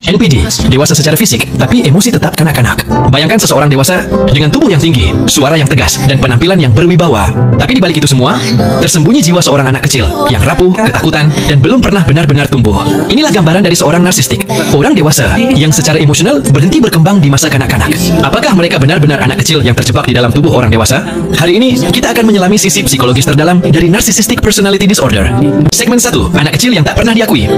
NPD, dewasa secara fisik, tapi emosi tetap kanak-kanak. Bayangkan seseorang dewasa dengan tubuh yang tinggi, suara yang tegas, dan penampilan yang berwibawa. Tapi di balik itu semua, tersembunyi jiwa seorang anak kecil yang rapuh, ketakutan, dan belum pernah benar-benar tumbuh. Inilah gambaran dari seorang narsistik, orang dewasa yang secara emosional berhenti berkembang di masa kanak-kanak. Apakah mereka benar-benar anak kecil yang terjebak di dalam tubuh orang dewasa? Hari ini, kita akan menyelami sisi psikologis terdalam dari Narcissistic Personality Disorder. Segmen 1, anak kecil yang tak pernah diakui.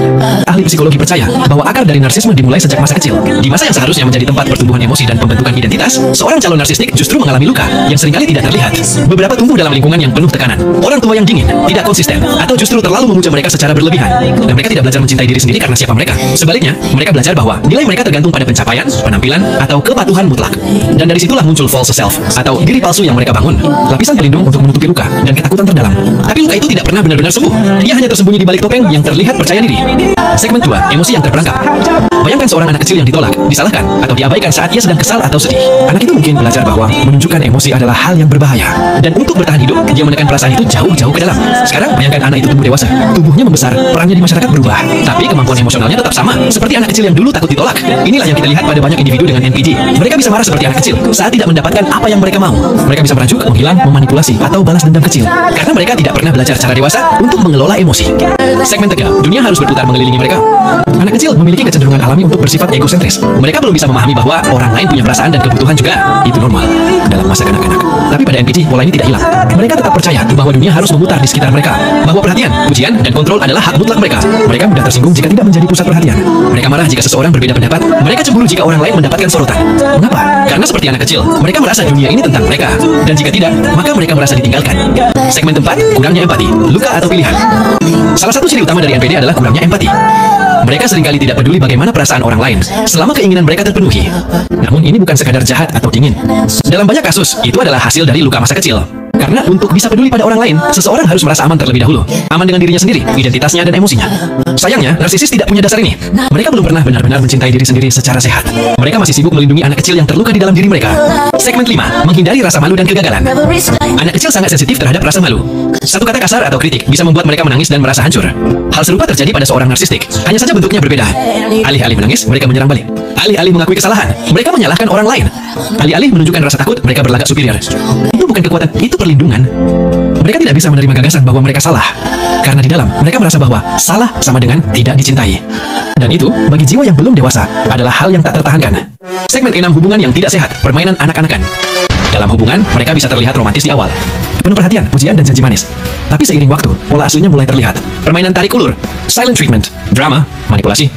Ahli psikologi percaya bahwa akar dari narsisme dimulai sejak masa kecil. Di masa yang seharusnya menjadi tempat pertumbuhan emosi dan pembentukan identitas, seorang calon narsistik justru mengalami luka yang seringkali tidak terlihat. Beberapa tumbuh dalam lingkungan yang penuh tekanan, orang tua yang dingin, tidak konsisten, atau justru terlalu memuja mereka secara berlebihan. Dan mereka tidak belajar mencintai diri sendiri karena siapa mereka. Sebaliknya, mereka belajar bahwa nilai mereka tergantung pada pencapaian, penampilan, atau kepatuhan mutlak. Dan dari situlah muncul false self, atau diri palsu yang mereka bangun, lapisan pelindung untuk menutupi luka dan ketakutan terdalam. Tapi luka itu tidak pernah benar-benar sembuh. Dia hanya tersembunyi di balik topeng yang terlihat percaya diri. Segmen 2, emosi yang terperangkap. Bayangkan seorang anak kecil yang ditolak, disalahkan, atau diabaikan saat ia sedang kesal atau sedih. Anak itu mungkin belajar bahwa menunjukkan emosi adalah hal yang berbahaya. Dan untuk bertahan hidup, dia menekan perasaan itu jauh-jauh ke dalam. Sekarang, bayangkan anak itu tumbuh dewasa. Tubuhnya membesar, perannya di masyarakat berubah. Tapi kemampuan emosionalnya tetap sama, seperti anak kecil yang dulu takut ditolak. Inilah yang kita lihat pada banyak individu dengan NPD. Mereka bisa marah seperti anak kecil saat tidak mendapatkan apa yang mereka mau. Mereka bisa merajuk, menghilang, memanipulasi, atau balas dendam kecil. Karena mereka tidak pernah belajar cara dewasa untuk mengelola emosi. Segmen 3, dunia harus berputar mengelilingi mereka. Anak kecil memiliki kecenderungan alami untuk bersifat egosentris. Mereka belum bisa memahami bahwa orang lain punya perasaan dan kebutuhan juga. Itu normal dalam masa kanak-kanak. Tapi pada NPD, pola ini tidak hilang. Mereka tetap percaya bahwa dunia harus memutar di sekitar mereka. Bahwa perhatian, pujian, dan kontrol adalah hak mutlak mereka. Mereka mudah tersinggung jika tidak menjadi pusat perhatian. Mereka marah jika seseorang berbeda pendapat. Mereka cemburu jika orang lain mendapatkan sorotan. Mengapa? Karena seperti anak kecil, mereka merasa dunia ini tentang mereka. Dan jika tidak, maka mereka merasa ditinggalkan. Segmen 4, kurangnya empati, luka atau pilihan. Salah satu ciri utama dari NPD adalah kurangnya empati. Mereka seringkali tidak peduli bagaimana perasaan orang lain selama keinginan mereka terpenuhi. Namun ini bukan sekadar jahat atau dingin. Dalam banyak kasus, itu adalah hasil dari luka masa kecil. Karena untuk bisa peduli pada orang lain, seseorang harus merasa aman terlebih dahulu. Aman dengan dirinya sendiri, identitasnya, dan emosinya. Sayangnya, narsisis tidak punya dasar ini. Mereka belum pernah benar-benar mencintai diri sendiri secara sehat. Mereka masih sibuk melindungi anak kecil yang terluka di dalam diri mereka. Segmen 5, menghindari rasa malu dan kegagalan. Anak kecil sangat sensitif terhadap rasa malu. Satu kata kasar atau kritik bisa membuat mereka menangis dan merasa hancur. Hal serupa terjadi pada seorang narsistik, hanya saja bentuknya berbeda. Alih-alih menangis, mereka menyerang balik. Alih-alih mengakui kesalahan, mereka menyalahkan orang lain. Alih-alih menunjukkan rasa takut, mereka berlagak superior. Itu bukan kekuatan, itu perlindungan. Mereka tidak bisa menerima gagasan bahwa mereka salah. Karena di dalam, mereka merasa bahwa salah sama dengan tidak dicintai. Dan itu, bagi jiwa yang belum dewasa, adalah hal yang tak tertahankan. Segmen 6, hubungan yang tidak sehat, permainan anak-anakan. Dalam hubungan, mereka bisa terlihat romantis di awal. Penuh perhatian, pujian, dan janji manis. Tapi seiring waktu, pola asuhnya mulai terlihat. Permainan tarik ulur, silent treatment, drama, manipulasi.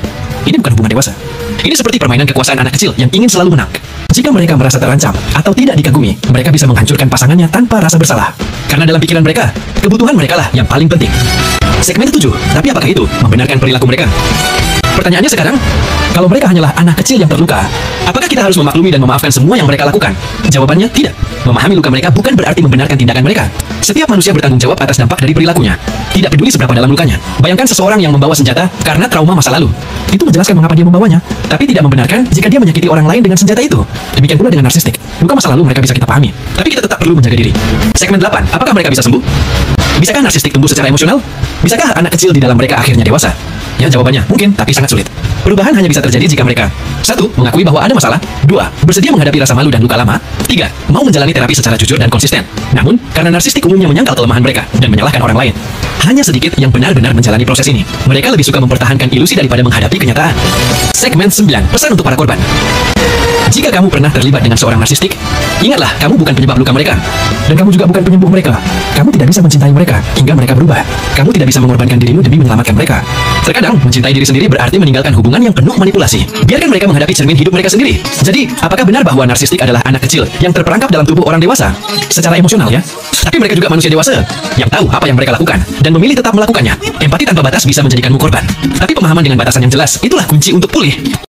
Ini bukan hubungan dewasa. Ini seperti permainan kekuasaan anak kecil yang ingin selalu menang. Jika mereka merasa terancam atau tidak dikagumi, mereka bisa menghancurkan pasangannya tanpa rasa bersalah. Karena dalam pikiran mereka, kebutuhan mereka lah yang paling penting. Segmen 7, tapi apakah itu membenarkan perilaku mereka? Pertanyaannya sekarang, kalau mereka hanyalah anak kecil yang terluka, apakah kita harus memaklumi dan memaafkan semua yang mereka lakukan? Jawabannya tidak. Memahami luka mereka bukan berarti membenarkan tindakan mereka. Setiap manusia bertanggung jawab atas dampak dari perilakunya. Tidak peduli seberapa dalam lukanya. Bayangkan seseorang yang membawa senjata karena trauma masa lalu. Itu menjelaskan mengapa dia membawanya, tapi tidak membenarkan jika dia menyakiti orang lain dengan senjata itu. Demikian pula dengan narsistik. Luka masa lalu mereka bisa kita pahami, tapi kita tetap perlu menjaga diri. Segmen 8, apakah mereka bisa sembuh? Bisakah narsistik tumbuh secara emosional? Bisakah anak kecil di dalam mereka akhirnya dewasa? Ya, jawabannya mungkin, tapi sangat sulit. Perubahan hanya bisa terjadi jika mereka 1. Mengakui bahwa ada masalah. 2. Bersedia menghadapi rasa malu dan luka lama. 3. Mau menjalani terapi secara jujur dan konsisten. Namun, karena narsistik umumnya menyangkal kelemahan mereka dan menyalahkan orang lain, hanya sedikit yang benar-benar menjalani proses ini. Mereka lebih suka mempertahankan ilusi daripada menghadapi kenyataan. Segmen 9, pesan untuk para korban. Jika kamu pernah terlibat dengan seorang narsistik, ingatlah, kamu bukan penyebab luka mereka. Dan kamu juga bukan penyembuh mereka. Kamu tidak bisa mencintai mereka hingga mereka berubah. Kamu tidak bisa mengorbankan dirimu demi menyelamatkan mereka. Terkadang, mencintai diri sendiri berarti meninggalkan hubungan yang penuh manipulasi. Biarkan mereka menghadapi cermin hidup mereka sendiri. Jadi, apakah benar bahwa narsistik adalah anak kecil yang terperangkap dalam tubuh orang dewasa? Secara emosional, ya. Tapi mereka juga manusia dewasa yang tahu apa yang mereka lakukan dan memilih tetap melakukannya. Empati tanpa batas bisa menjadikanmu korban. Tapi pemahaman dengan batasan yang jelas, itulah kunci untuk pulih.